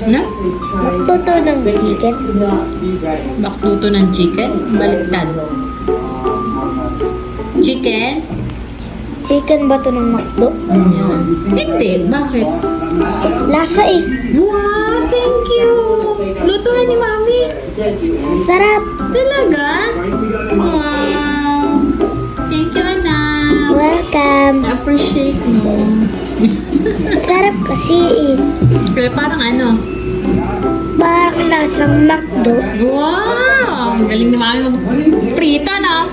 Na? Tuto ng chicken. Bakluto ng chicken? Baliktad. Chicken? Chicken ba to ng McDo? Hindi. Bakit? Lasa eh. Wow! Thank you! Lutuan ni Mami. Sarap. Talaga? Wow! Thank you, anak. Welcome. Appreciate mo. Sarap kasi eh. Pero parang ano? Parang lasang McDo. Wow! Ang galing ni Mami mag-prita na.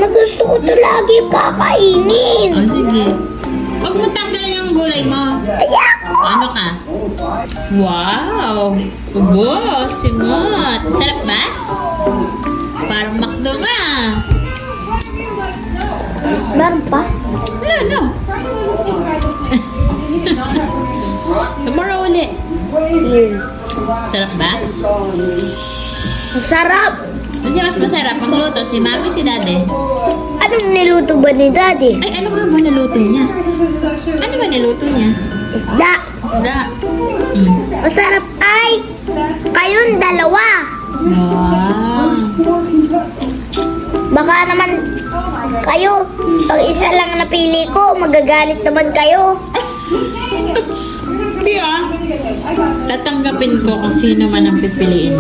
Gusto ko to lagi kakainin. O, sige. Huwag mo tanggal yung gulay mo. Ayako! Ano ka? Wow! Ubo! Simot! Sarap ba? Parang McDo nga. Meron pa? No. Tomorrow ulit. Yun. Sarap ba? Masarap. Kasi mas masarap magluto si Mami, si Daddy. Anong niluto ba ni Daddy? Ay, ano nga ba naluto niya? Ano ba naluto niya? Isda. Isda. Masarap ay kayong dalawa. Wow. Baka naman kayo, pag isa lang napili ko, magagalit naman kayo. Hindi ah. Tatanggapin ko kung sino man ang pipiliin.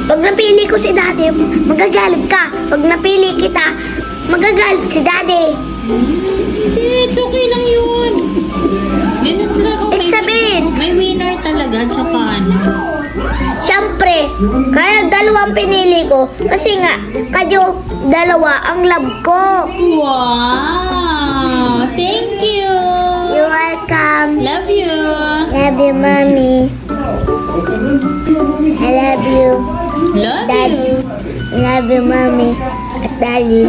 Pag napili ko si Daddy, magagalit ka. Pag napili kita, magagalit si Daddy. Hindi, it's okay lang yun. Ganun lang kung Ibig sabihin, may winner talaga, tsaka ano. syempre, kaya dalawang pinili ko. Kasi nga, kayo dalawa ang love ko. Wow! Thank you! You're welcome. Love you! Love you, Mommy. I love you, Love Daddy. you! I love you, Mommy. At Daddy.